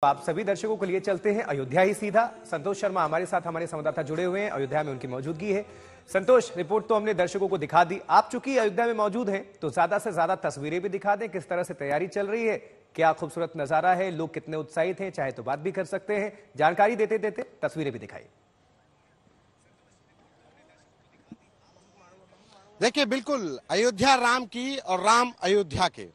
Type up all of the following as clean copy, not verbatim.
आप सभी दर्शकों को लिए चलते हैं अयोध्या ही सीधा। संतोष शर्मा हमारे साथ, हमारे संवाददाता जुड़े हुए हैं, अयोध्या में उनकी मौजूदगी है। संतोष, रिपोर्ट तो हमने दर्शकों को दिखा दी, आप चूंकि अयोध्या में मौजूद हैं तो ज्यादा से ज्यादा तस्वीरें भी दिखा दें, किस तरह से तैयारी चल रही है, क्या खूबसूरत नजारा है, लोग कितने उत्साहित हैं, चाहे तो बात भी कर सकते हैं, जानकारी देते देते तस्वीरें भी दिखाई। देखिए, बिल्कुल अयोध्या राम की और राम अयोध्या के,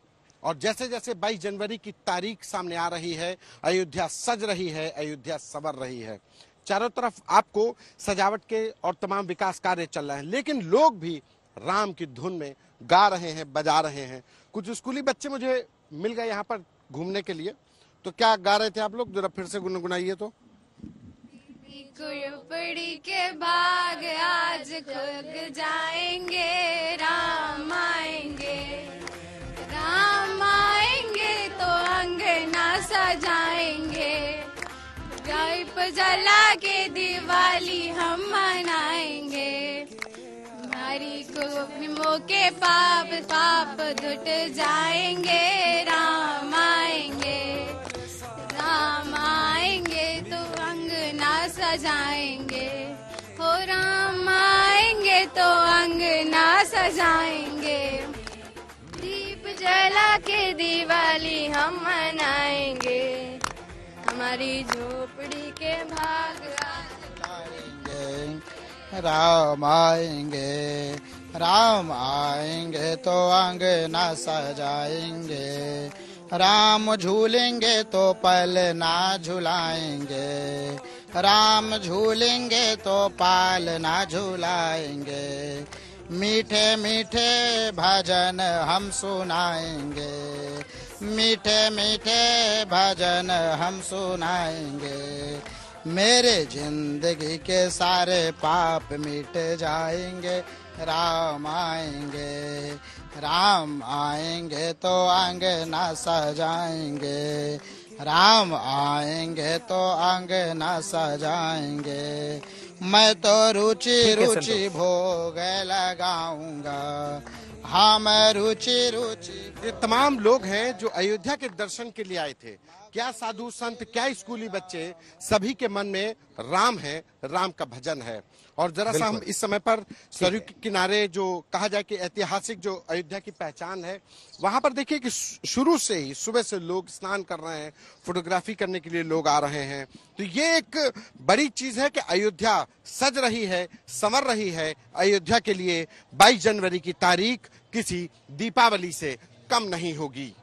और जैसे जैसे 22 जनवरी की तारीख सामने आ रही है, अयोध्या सज रही है, अयोध्या संवर रही है। चारों तरफ आपको सजावट के और तमाम विकास कार्य चल रहे हैं, लेकिन लोग भी राम की धुन में गा रहे हैं, बजा रहे हैं। कुछ स्कूली बच्चे मुझे मिल गए यहाँ पर घूमने के लिए। तो क्या गा रहे थे आप लोग, जरा फिर से गुनगुनाइए तो। कुड़पड़ी के बाग आज खुल जाएंगे, राम आएंगे, राम आएंगे तो अंगना सजाएंगे, दीप जला के दिवाली हम मनाएंगे, हमारी कुमो के पाप पाप धुट जाएंगे, राम आएंगे, राम आएंगे तो अंगना सजाएंगे, हो राम आएंगे तो अंगना सजाएंगे, दीप जला के दिवाली हम मनाएंगे, हमारी झोपड़ी के भाग आएंगे, राम आएंगे, राम आएंगे तो अंगना सजाएंगे, राम झूलेंगे तो पल ना झुलाएंगे, राम झूलेंगे तो पाल ना झुलाएंगे, मीठे मीठे भजन हम सुनाएंगे, मीठे मीठे भजन हम सुनाएंगे, मेरे जिंदगी के सारे पाप मिट जाएंगे, राम आएंगे, राम आएंगे तो अंगना सजाएंगे, राम आएंगे तो अंगना सजाएंगे, मैं तो रुचि रुचि भोग लगाऊंगा, हम रुचि रुचि। ये तमाम लोग हैं जो अयोध्या के दर्शन के लिए आए थे। क्या साधु संत, क्या स्कूली बच्चे, सभी के मन में राम है, राम का भजन है। और जरा सा हम इस समय पर सरयू के किनारे, जो कहा जाए कि ऐतिहासिक जो अयोध्या की पहचान है, वहां पर देखिए कि शुरू से ही सुबह से लोग स्नान कर रहे हैं, फोटोग्राफी करने के लिए लोग आ रहे हैं। तो ये एक बड़ी चीज है कि अयोध्या सज रही है, संवर रही है। अयोध्या के लिए 22 जनवरी की तारीख किसी दीपावली से कम नहीं होगी।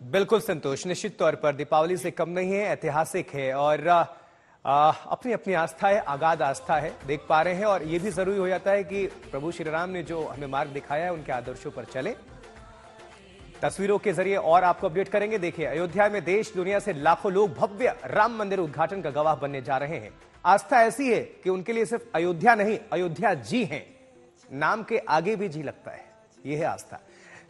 बिल्कुल संतोष, निश्चित तौर पर दीपावली से कम नहीं है, ऐतिहासिक है और अपनी अपनी आस्था है, अगाध आस्था है, देख पा रहे हैं। और ये भी जरूरी हो जाता है कि प्रभु श्री राम ने जो हमें मार्ग दिखाया है उनके आदर्शों पर चले। तस्वीरों के जरिए और आपको अपडेट करेंगे। देखिए, अयोध्या में देश दुनिया से लाखों लोग भव्य राम मंदिर उद्घाटन का गवाह बनने जा रहे हैं। आस्था ऐसी है कि उनके लिए सिर्फ अयोध्या नहीं, अयोध्या जी हैं, नाम के आगे भी जी लगता है, यह है आस्था।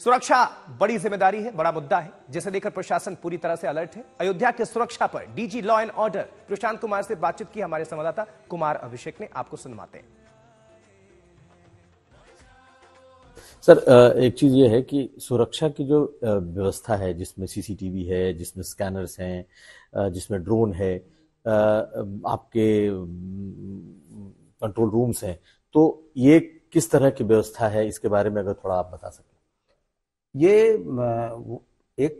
सुरक्षा बड़ी जिम्मेदारी है, बड़ा मुद्दा है, जिसे लेकर प्रशासन पूरी तरह से अलर्ट है। अयोध्या की सुरक्षा पर DG law and order Prashant Kumar से बातचीत की हमारे संवाददाता कुमार अभिषेक ने, आपको सुनवाते हैं। सर, एक चीज ये है कि सुरक्षा की जो व्यवस्था है, जिसमें सीसीटीवी है, जिसमें स्कैनर्स हैं, जिसमें ड्रोन है, आपके कंट्रोल रूम्स हैं, तो ये किस तरह की व्यवस्था है, इसके बारे में अगर थोड़ा आप बता सकें। ये एक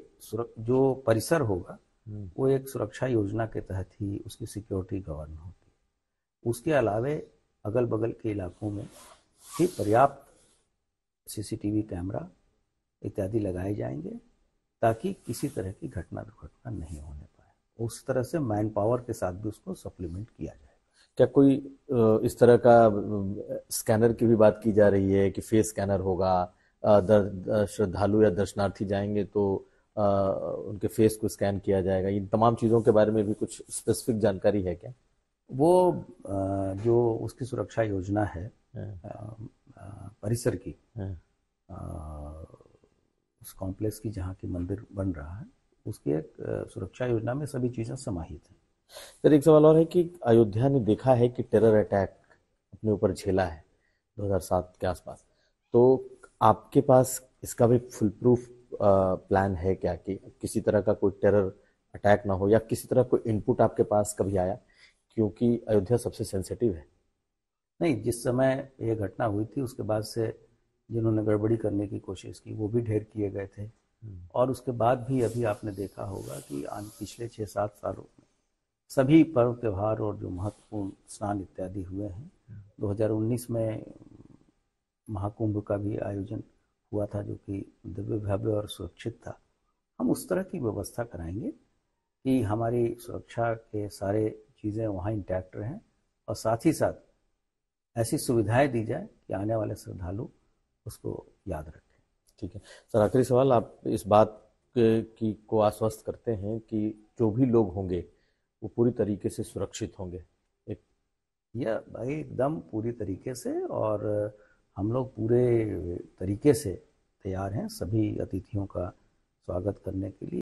जो परिसर होगा वो एक सुरक्षा योजना के तहत ही उसकी सिक्योरिटी गवर्न होगी। उसके अलावे अगल बगल के इलाकों में भी पर्याप्त सीसीटीवी कैमरा इत्यादि लगाए जाएंगे ताकि किसी तरह की घटना दुर्घटना नहीं होने पाए। उस तरह से मैन पावर के साथ भी उसको सप्लीमेंट किया जाए। क्या कोई इस तरह का स्कैनर की भी बात की जा रही है कि फेस स्कैनर होगा, श्रद्धालु या दर्शनार्थी जाएंगे तो उनके फेस को स्कैन किया जाएगा? इन तमाम चीजों के बारे में भी कुछ स्पेसिफिक जानकारी है क्या? वो जो उसकी सुरक्षा योजना है परिसर की, उस कॉम्प्लेक्स की जहाँ की मंदिर बन रहा है, उसकी एक सुरक्षा योजना में सभी चीजें समाहित हैं। सर, एक सवाल और है कि अयोध्या ने देखा है कि टेरर अटैक अपने ऊपर झेला है 2007 के आसपास, तो आपके पास इसका भी फुल प्रूफ प्लान है क्या कि किसी तरह का कोई टेरर अटैक ना हो, या किसी तरह कोई इनपुट आपके पास कभी आया? क्योंकि अयोध्या सबसे सेंसिटिव है। नहीं, जिस समय ये घटना हुई थी उसके बाद से जिन्होंने गड़बड़ी करने की कोशिश की वो भी ढेर किए गए थे। और उसके बाद भी अभी आपने देखा होगा कि पिछले 6-7 सालों में सभी पर्व त्योहार और जो महत्वपूर्ण स्नान इत्यादि हुए हैं, 2019 में महाकुंभ का भी आयोजन हुआ था जो कि दिव्य भव्य और सुरक्षित था। हम उस तरह की व्यवस्था कराएंगे कि हमारी सुरक्षा के सारे चीज़ें वहाँ इंटैक्ट रहें और साथ ही साथ ऐसी सुविधाएं दी जाए कि आने वाले श्रद्धालु उसको याद रखें। ठीक है सर, आखिरी सवाल, आप इस बात को आश्वस्त करते हैं कि जो भी लोग होंगे वो पूरी तरीके से सुरक्षित होंगे? यह भाई एकदम पूरी तरीके से, और हम लोग पूरे तरीके से तैयार हैं सभी अतिथियों का स्वागत करने के लिए।